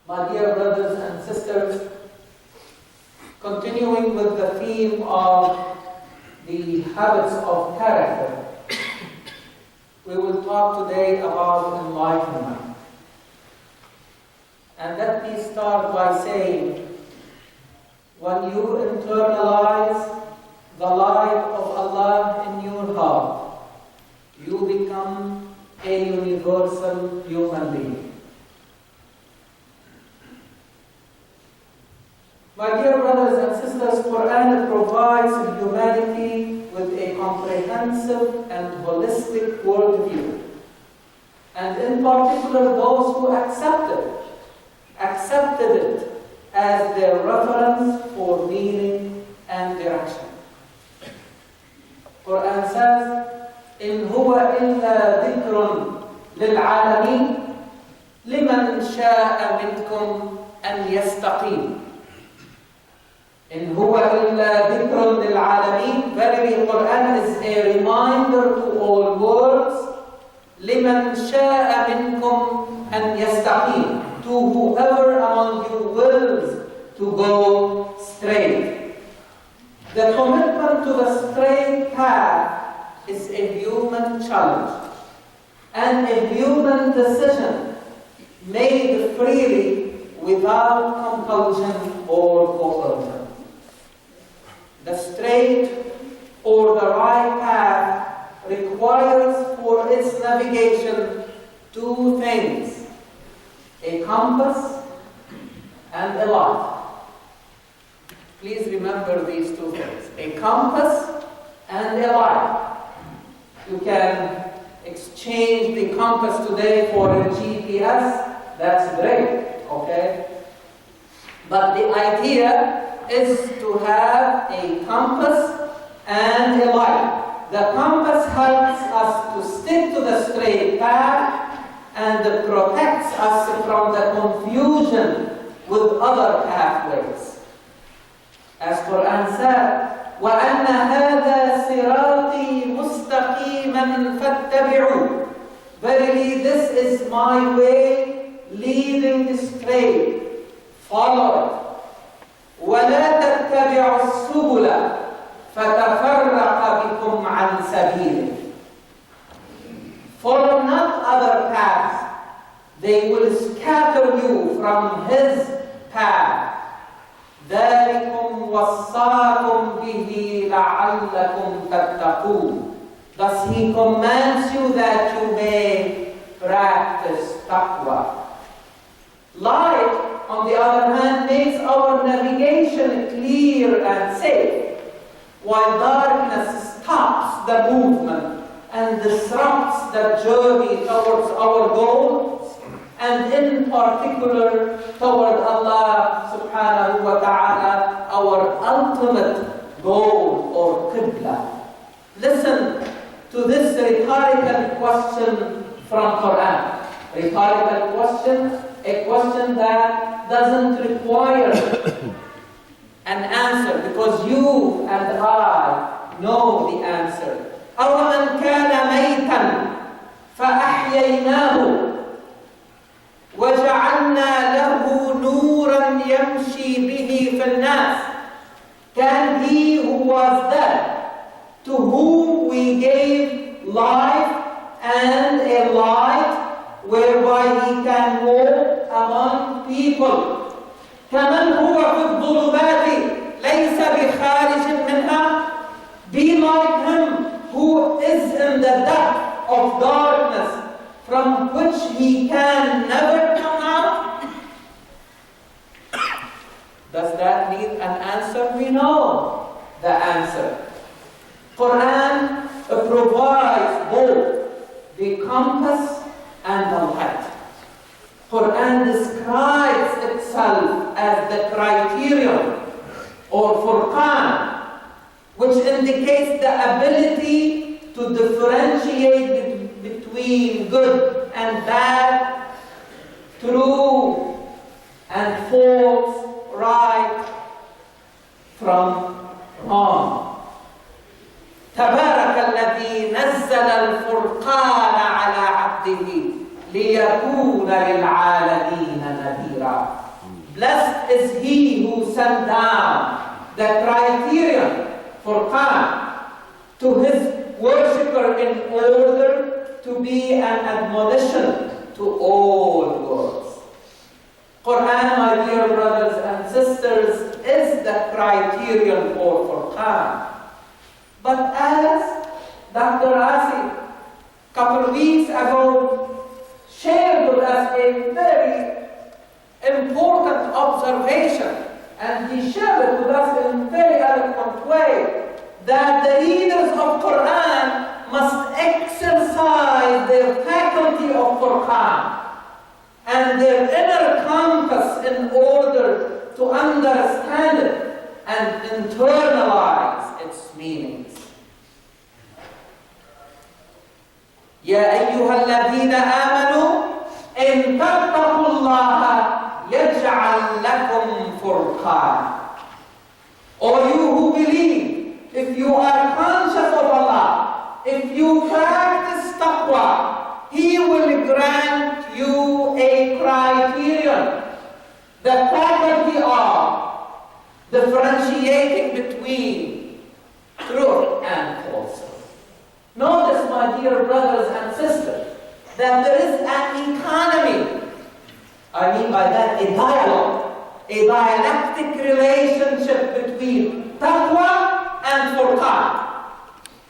My dear brothers and sisters, continuing with the theme of the habits of character, we will talk today about enlightenment. And let me start by saying, when you internalize the light of Allah in your heart, you become a universal human being. My dear brothers and sisters, Quran provides humanity with a comprehensive and holistic worldview. And in particular, those who accepted it as their reference for meaning and direction. Quran says, إن هو إلا ذكر للعالمين لمن شاء منكم أن يستقيم. إن هو إلا ذكر للعالمين. Verily, Quran is a reminder to all worlds. لمن شاء منكم أن يستقيم. To whoever among you wills to go straight. The commitment to the straight path is a human challenge and a human decision made freely without compulsion or coercion. The straight or the right path requires for its navigation two things: a compass and a light. Please remember these two things: a compass and a light. You can exchange the compass today for a GPS. That's great, okay? But the idea is to have a compass and a light. The compass helps us to stick to the straight path and protects us from the confusion with other pathways. As Quran said, وَأَنَّ هَذَا صِرَاطِي مُسْتَقِيمًا فَاتَّبِعُوا. Verily, this is my way leading straight. Follow it. وَلَا تَتَّبِعُوا السُّبُلَ فَتَفَرَّقَ بِكُمْ عَنْ سَبِيلِهِ. Follow not other paths. They will scatter you from His path. ذَلِكُمْ وَصَّاكُمْ بِهِ لَعَلَّكُمْ تَتَّقُونَ. Thus He commands you that you may practice taqwa. Light, on the other hand, makes our navigation clear and safe, while darkness stops the movement and disrupts the journey towards our goal, and in particular toward Allah subhanahu wa ta'ala, our ultimate goal or qibla. Listen to this rhetorical question from Quran. Rhetorical question, a question that doesn't require an answer, because you and I know the answer. أَوَمَنْ كَانَ مَيْتًا فَأَحْيَيْنَاهُ وَجَعَلْنَا لَهُ نُورًا يَمْشِي بِهِ فِي النَّاسِ. Can he who was dead, to whom we gave life and a light whereby he can walk among people, كَمَنْ هُوَ فِي الظُّلُمَاتِ لَيْسَ بِخَارِجٍ مِنْهَا. Be like him who is in the depth of darkness, from which he can never come out. Does that need an answer? We know the answer. Quran provides both the compass and the light. Quran describes itself as the criterion or furqan, which indicates the ability to differentiate between good and bad, true and false, right from wrong. تبارك الذي نزل الفرقان على عبده ليكون للعالمين نذيرا. Blessed is he who sent down the criterion for Quran to his worshipper in order to be an admonition to all worlds. Quran, my dear brothers and sisters, is the criterion for Quran. But as Dr. Asi, a couple of weeks ago, shared with us a very important observation, and he shared it with us in a very eloquent way, that the readers of Quran must exercise their faculty of Quran and their inner compass in order to understand it and internalize its meanings. يا أيها الذين آمنوا إن تتقوا الله يجعل لكم فرقانا. Or you who believe, if you are conscious of Allah, if you practice taqwa, He will grant you a criterion, the faculty of differentiating between truth and falsehood. Notice, my dear brothers and sisters, that there is an economy. I mean by that a dialogue, a dialectic relationship between taqwa and furqan,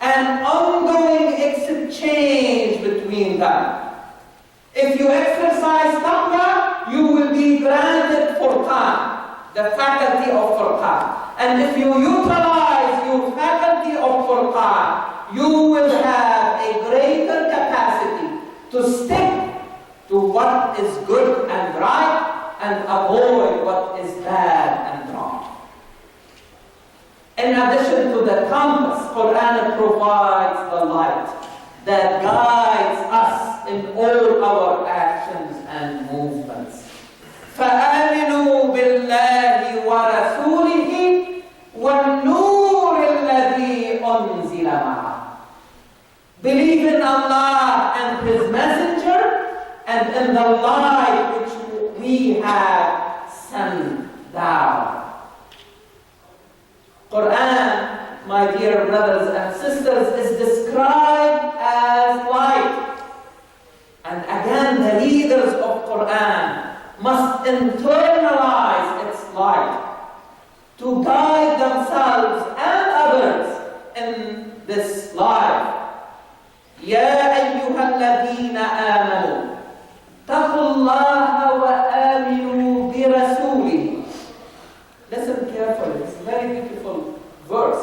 an ongoing exchange between them. If you exercise taqwa, you will be granted furqan, the faculty of furqan. And if you utilize your faculty of furqan, you will have a greater capacity to stick to what is good and right and avoid what is bad and wrong. In addition to the compass, Quran provides the light that guides us in all our actions and movements. فآمنوا بالله ورسوله والنور الذي أنزل معه. Believe in Allah and His Messenger and in the light which we have sent down. Quran, my dear brothers and sisters, is described as light. And again, the readers of Quran must internalize its light to guide themselves and others in this life. يا أيها الذين آمنوا اتقوا الله وآمنوا برسوله. Listen carefully, it's a very beautiful verse.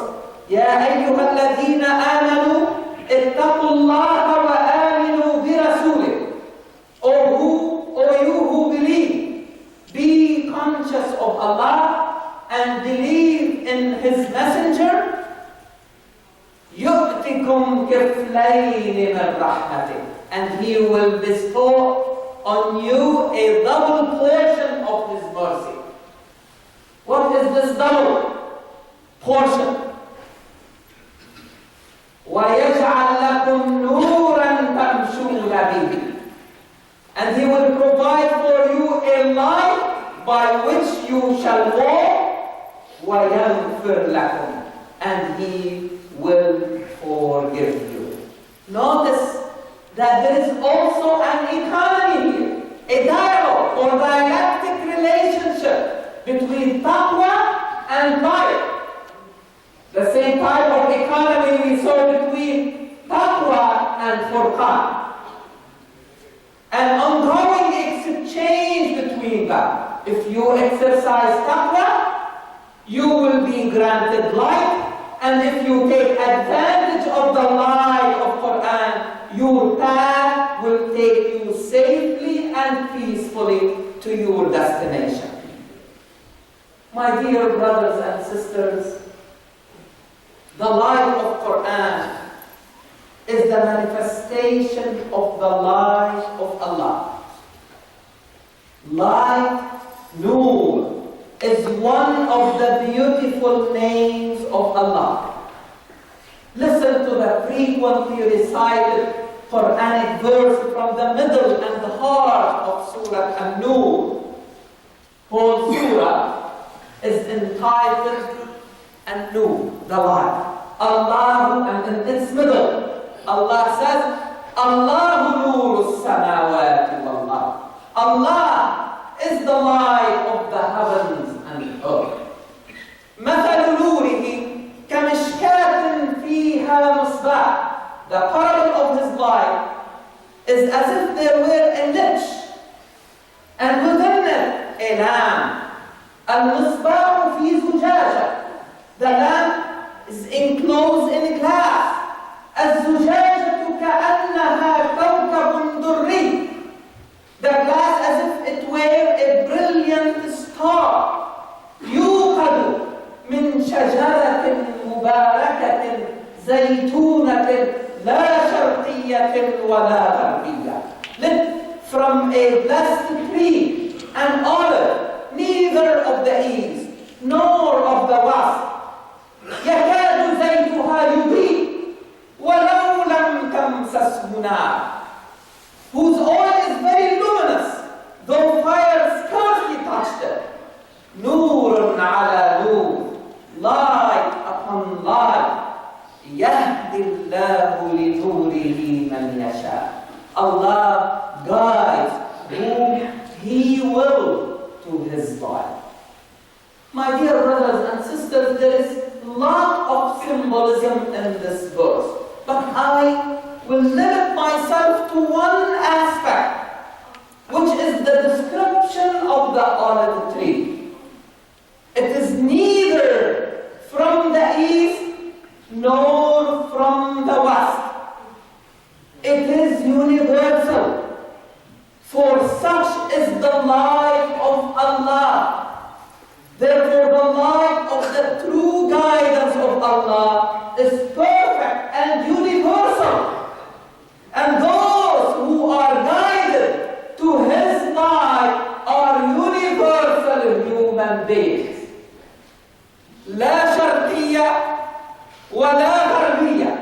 يا أيها الذين آمنوا اتقوا الله وآمنوا برسوله. O you who believe, be conscious of Allah and believe in His Messenger. يؤتكم كفلين من رحمته, and He will bestow on you a double portion of His mercy. What is this double portion? وَيَجْعَلْ لَكُمْ نُورًا تَمْشُونَ بِهِ, and He will provide for you a light by which you shall walk. وَيَغْفِرْ لَكُمْ, and He will forgive you. Notice that there is also an economy here, a dialogue or dialectic relationship between taqwa and light. The same type of economy we saw between taqwa and furqan. An ongoing exchange between them. If you exercise taqwa, you will be granted light. And if you take advantage of the light of Quran, your path will take you safely and peacefully to your destination. My dear brothers and sisters, the light of Quran is the manifestation of the light of Allah. Light, Noor, is one of the beautiful names of Allah. Listen to the frequently recited Quranic verse from the middle and the heart of Surah An-Noor. whole surah is entitled An-Nur, the light. Allah, and in its middle, Allah says, Allahu nuru samawati wal ard. Allah is the light of the heavens and earth. مثل نوره كمشكاة فيها مصباح. The parable of his light is as if there were a niche, and within it a lamp. المصباح في زجاجة. The lamp is enclosed in glass. الزجاجة كأنها كوكب دري. The glass as if it were a brilliant star. يوقد من شجرة مباركة زيتونة لا شرقية ولا غربية. Lit from a blessed tree, an olive, neither of the east nor of the west. يكاد زيتها يضيء ولو لم تمسسه نار. Whose oil is very luminous, though fire scarcely touched it. نور على نور, light upon light. يهدي الله لنوره من يشاء. Allah guides whom He will to His light. My dear brothers and sisters, there is a lot of symbolism in this verse, but I will limit myself to one aspect, which is the description of the olive tree. It is neither from the east nor from the west. It is universal, for such is the light of Allah. Therefore, the light of the true guidance of Allah is perfect and universal. And those who are guided to His light are universal human beings. لا شرقية ولا غربية.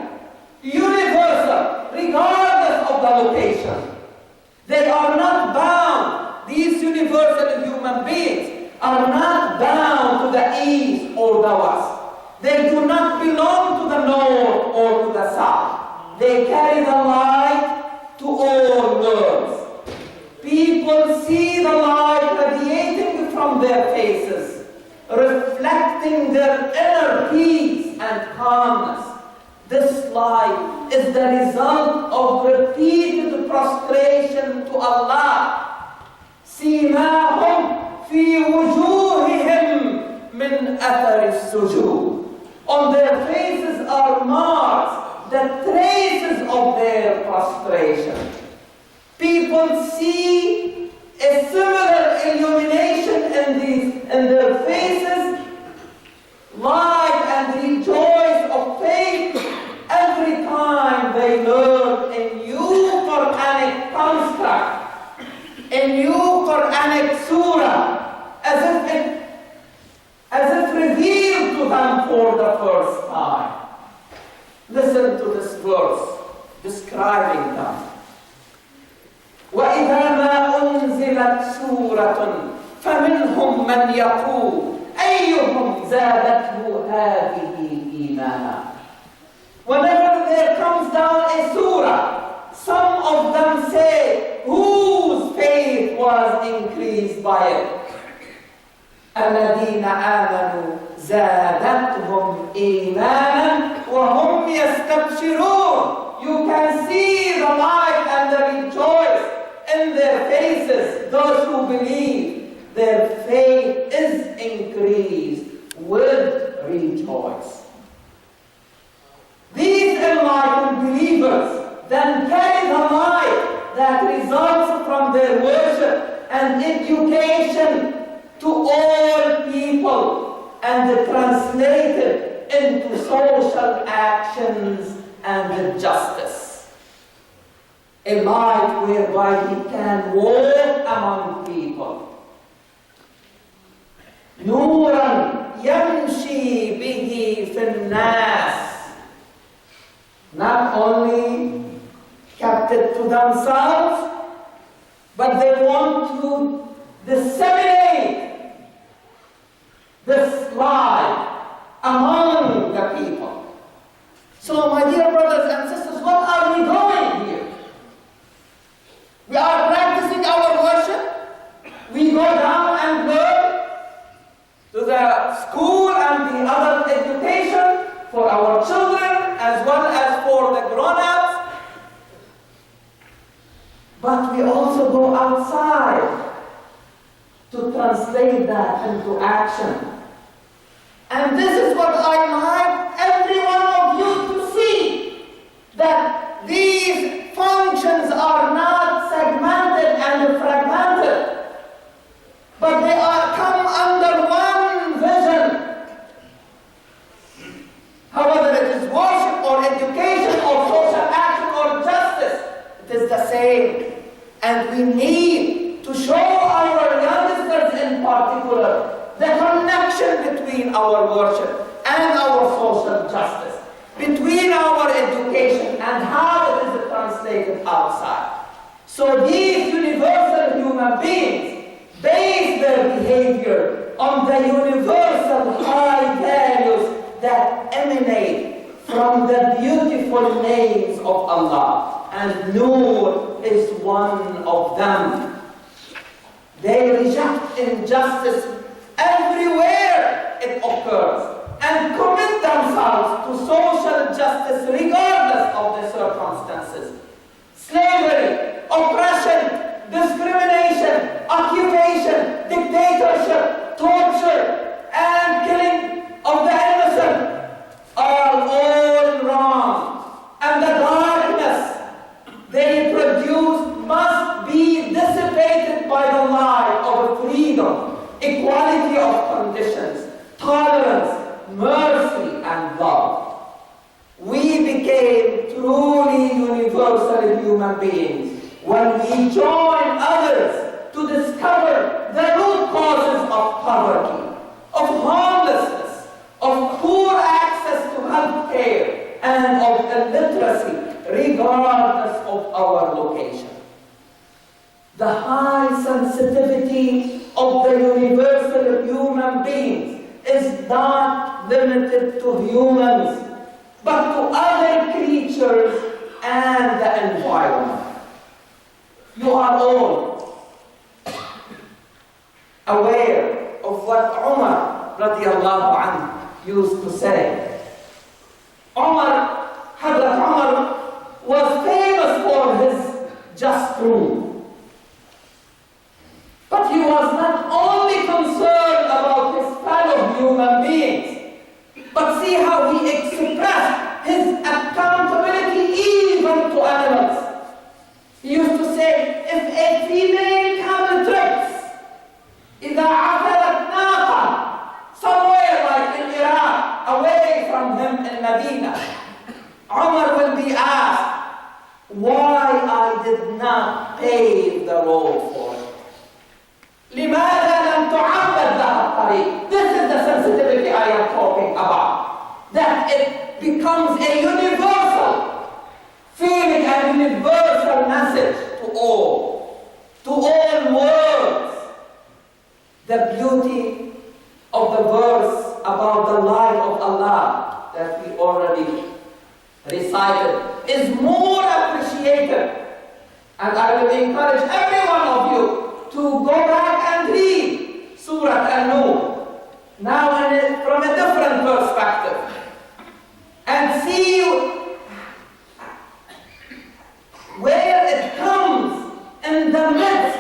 Universal, regardless of the location. They are not bound. These universal human beings are not bound to the east or the west. They do not belong to the north or to the south. They carry the light to all worlds. People see the light radiating from their faces, reflecting their inner peace and calmness. This light is the result of repeated prostration to Allah. سيماهم في وجوههم من أثر السجود. On their faces are marks, the traces of their prostration. People see a similar illumination in their faces, light and rejoice of faith every time they learn a new Quranic construct, a new Quranic surah, as if revealed to them for the first time. Listen to this verse describing them. وَإِذَا مَا أُنزِلَتْ سُورَةٌ فَمِنْهُمْ مَنْ يَقُولُ أَيُّهُمْ زَادَتْهُ هَذِهِ إِيمَانًا. Whenever there comes down a surah, some of them say, whose faith was increased by it? الَّذِينَ آمَنُوا زَادَتْهُمْ إِيمَانًا وَهُمْ يَسْتَبْشِرُونَ. You can see the light and the rejoice in their faces. Those who believe, their faith is increased with rejoice. These enlightened believers then carry the light that results from their worship and education to all people and translate it into social actions and justice. A light whereby he can walk among people. نورا يمشي به في الناس. Not only kept it to themselves, but they want to disseminate this life among the people. So, my dear brothers and sisters, what are we doing here? We are practicing our worship. We go down and learn to the school and the adult education for our children as well as for the grown-ups. But we also go outside to translate that into action. And this is what I'd like every one of you to see, that these functions are not segmented and fragmented, but they are come under one vision. However, it is worship or education or social action or justice, it is the same. And we need to show our youngsters in particular the connection between our worship and our social justice, between our education and how it is translated outside. So these universal human beings base their behavior on the universal high values that emanate from the beautiful names of Allah. And Noor is one of them. They reject injustice everywhere it occurs and commit themselves to social justice regardless of the circumstances. Slavery, oppression, discrimination, occupation, dictatorship, torture, and killing of the innocent are all wrong. And the darkness they produce must be dissipated by the light of freedom, equality of conditions, tolerance, mercy, and love. We became truly universal human beings when we join others to discover the root causes of poverty, of homelessness, of poor access to health care, and of illiteracy, regardless of our location. The high sensitivity of the universal human beings is not limited to humans, but to other creatures and the environment. You are all aware of what Umar radiallahu anhu used to say. Hazrat Umar was famous for his just rule. But he was not only concerned about his fellow human beings, but see how he expressed his accountability even to animals. He used to say, if a female camel trips, إِذَا عَثَرَتْ نَاقًا, somewhere like in Iraq, away from him in Medina, Umar will be asked, why I did not pave the road for it. لماذا لم تعبد لها الطريق? This is the sensitivity I am talking about. That it becomes a universal feeling and universal message to all words. The beauty of the verse about the light of Allah that we already recited is more appreciated. And I will encourage every one of you to go back and read Surah An-Noor, now from a different perspective, and see where it comes in the midst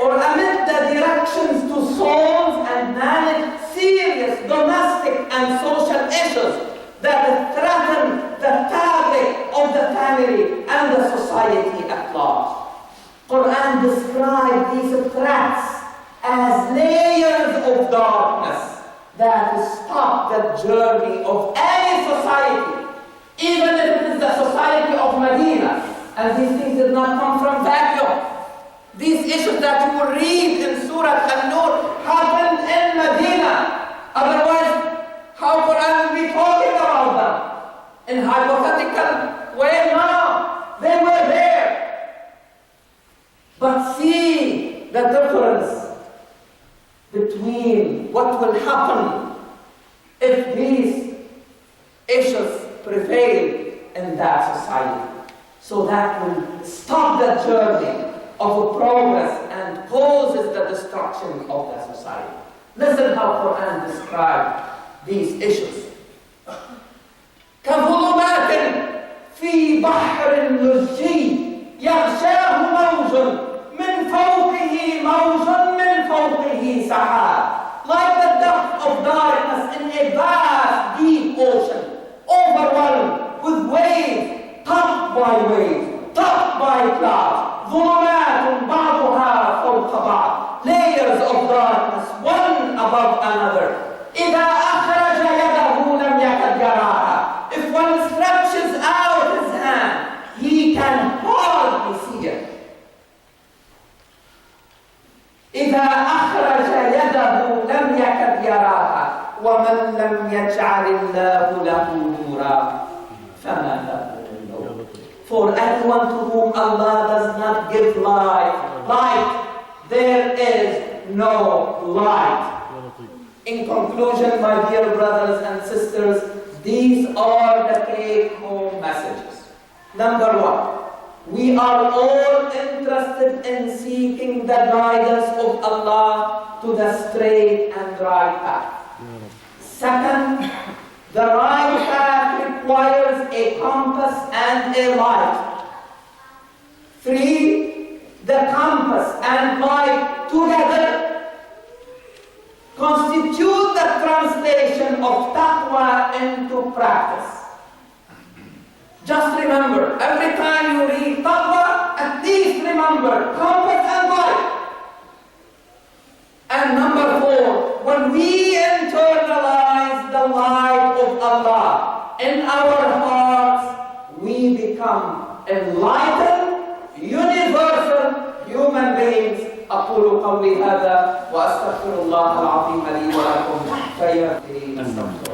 or amid the directions to solve and manage serious domestic and social issues that threaten the fabric of the family and the society at large. Quran describes these threats as layers of darkness that stop the journey of any society, even if it is the society of Medina. And these things did not come from vacuum. These issues that you will read in Surah An-Noor happened in Medina. Otherwise, how Quran will be talking about them? In hypothetical way? No, they were there. But see the difference between what will happen if these issues prevail in that society. So that will stop the journey of progress and causes the destruction of the society. Listen how Quran describes these issues. كظلمات في بحر لجي يغشاه موج من فوقه موج من فوقه سحاب. Like the depth of darkness in a vast deep ocean, overwhelmed with waves, topped by waves, topped by clouds. ظلمات بعضها فوق بعض. Layers of darkness, one above another. إذا أخرج يده لم يكد يراها. If one stretches out his hand, he can hardly see it. إذا أخرج يده لم يكد يراها. ومن لم يجعل الله له نورا فما له من نور. For anyone to whom Allah does not give light, there is no light. In conclusion, my dear brothers and sisters, these are the take-home messages. Number one, we are all interested in seeking the guidance of Allah to the straight and right path. Second, the right path requires a compass and a light. Three, the compass and light together constitute the translation of taqwa into practice. Just remember, every time you read taqwa, at least remember compass and light. And number four, when we internalize the light of Allah in our hearts, we become enlightened, universal human beings. أقول قولي هذا وأستغفر الله العظيم لي ولكم فيغفر لي.